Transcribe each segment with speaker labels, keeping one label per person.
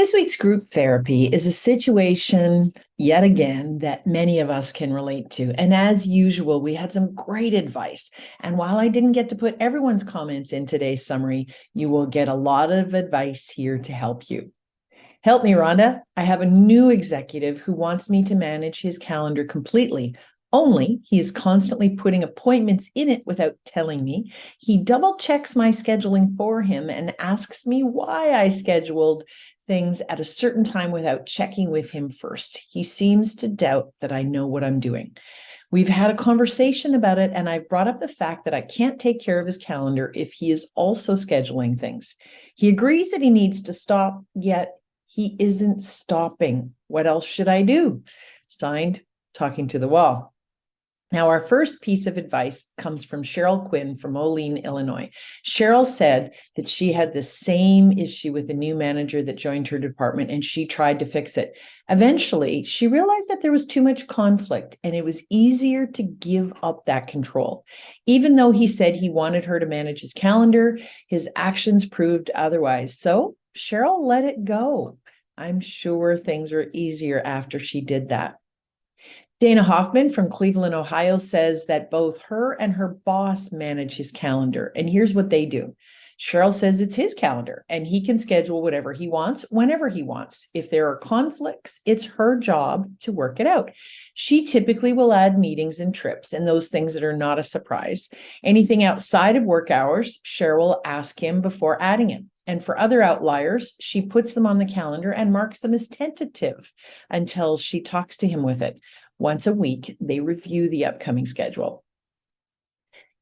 Speaker 1: This week's group therapy is a situation, yet again, that many of us can relate to. And as usual, we had some great advice. And while I didn't get to put everyone's comments in today's summary, you will get a lot of advice here to help you. Help me, Rhonda. I have a new executive who wants me to manage his calendar completely. Only he is constantly putting appointments in it without telling me. He double checks my scheduling for him and asks me why I scheduled things at a certain time without checking with him first. He seems to doubt that I know what I'm doing. We've had a conversation about it, and I brought up the fact that I can't take care of his calendar if he is also scheduling things. He agrees that he needs to stop, yet he isn't stopping. What else should I do? Signed, Talking to the Wall. Now, our first piece of advice comes from Cheryl Quinn from Moline, Illinois. Cheryl said that she had the same issue with a new manager that joined her department, and she tried to fix it. Eventually, she realized that there was too much conflict, and it was easier to give up that control. Even though he said he wanted her to manage his calendar, his actions proved otherwise. So Cheryl let it go. I'm sure things were easier after she did that. Dana Hoffman from Cleveland, Ohio says that both her and her boss manage his calendar. And here's what they do. Cheryl says it's his calendar and he can schedule whatever he wants, whenever he wants. If there are conflicts, it's her job to work it out. She typically will add meetings and trips and those things that are not a surprise. Anything outside of work hours, Cheryl will ask him before adding it. And for other outliers, she puts them on the calendar and marks them as tentative until she talks to him with it. Once a week, they review the upcoming schedule.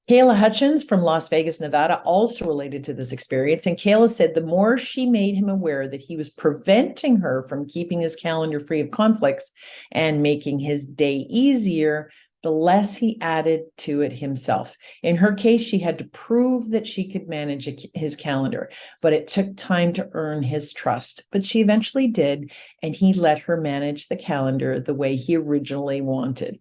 Speaker 1: Kayla Hutchins from Las Vegas, Nevada, also related to this experience. And Kayla said the more she made him aware that he was preventing her from keeping his calendar free of conflicts and making his day easier, the less he added to it himself. In her case, she had to prove that she could manage his calendar, but it took time to earn his trust. But she eventually did, and he let her manage the calendar the way he originally wanted.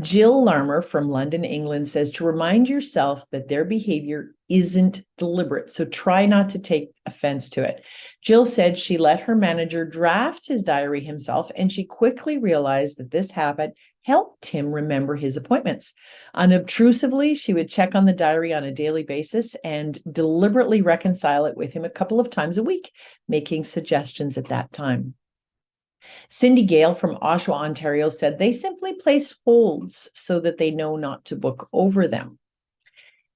Speaker 1: Jill Larmer from London, England says to remind yourself that their behavior isn't deliberate, so try not to take offense to it. Jill said she let her manager draft his diary himself, and she quickly realized that this habit helped him remember his appointments. Unobtrusively, she would check on the diary on a daily basis and deliberately reconcile it with him a couple of times a week, making suggestions at that time. Cindy Gale from Oshawa, Ontario said they simply place holds so that they know not to book over them.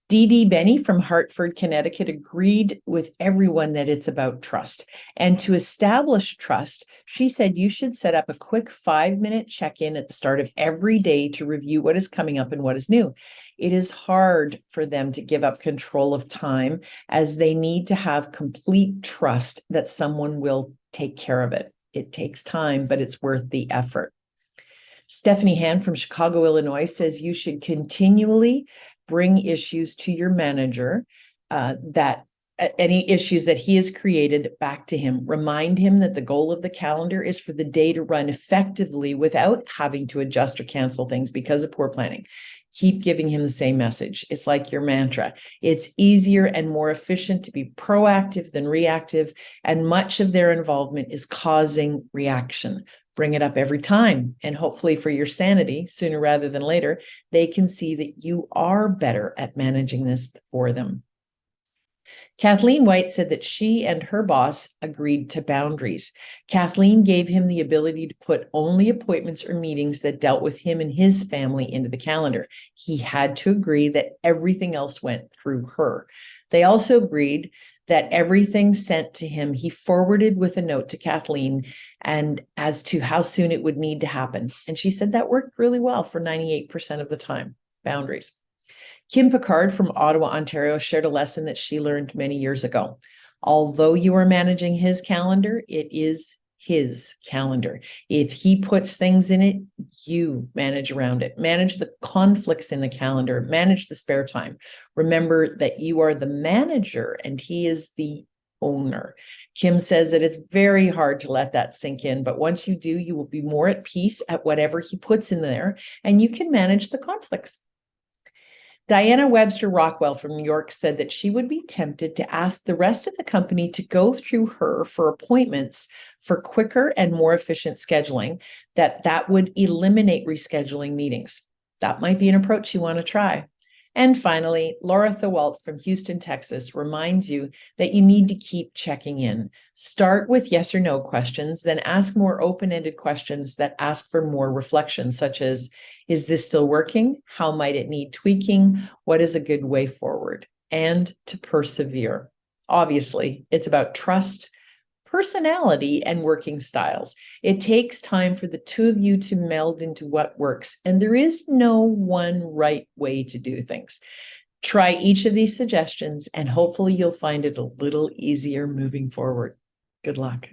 Speaker 1: Dee Dee Benny from Hartford, Connecticut agreed with everyone that it's about trust. And to establish trust, she said you should set up a quick 5-minute check-in at the start of every day to review what is coming up and what is new. It is hard for them to give up control of time as they need to have complete trust that someone will take care of it. It takes time, but it's worth the effort. Stephanie Hand from Chicago, Illinois says you should continually bring issues to your manager, that any issues that he has created back to him. Remind him that the goal of the calendar is for the day to run effectively without having to adjust or cancel things because of poor planning. Keep giving him the same message. It's like your mantra. It's easier and more efficient to be proactive than reactive, and much of their involvement is causing reaction. Bring it up every time, and hopefully for your sanity, sooner rather than later, they can see that you are better at managing this for them. Kathleen White said that she and her boss agreed to boundaries. Kathleen gave him the ability to put only appointments or meetings that dealt with him and his family into the calendar. He had to agree that everything else went through her. They also agreed that everything sent to him, he forwarded with a note to Kathleen and as to how soon it would need to happen. And she said that worked really well for 98% of the time. Boundaries. Kim Picard from Ottawa, Ontario shared a lesson that she learned many years ago. Although you are managing his calendar, it is his calendar. If he puts things in it, you manage around it. Manage the conflicts in the calendar, manage the spare time. Remember that you are the manager and he is the owner. Kim says that it's very hard to let that sink in, but once you do, you will be more at peace at whatever he puts in there and you can manage the conflicts. Diana Webster Rockwell from New York said that she would be tempted to ask the rest of the company to go through her for appointments for quicker and more efficient scheduling, that would eliminate rescheduling meetings. That might be an approach you want to try. And finally, Laura Thewalt from Houston, Texas reminds you that you need to keep checking in. Start with yes or no questions, then ask more open-ended questions that ask for more reflection, such as, is this still working? How might it need tweaking? What is a good way forward? And to persevere. Obviously, it's about trust, personality, and working styles. It takes time for the two of you to meld into what works, and there is no one right way to do things. Try each of these suggestions, and hopefully you'll find it a little easier moving forward. Good luck.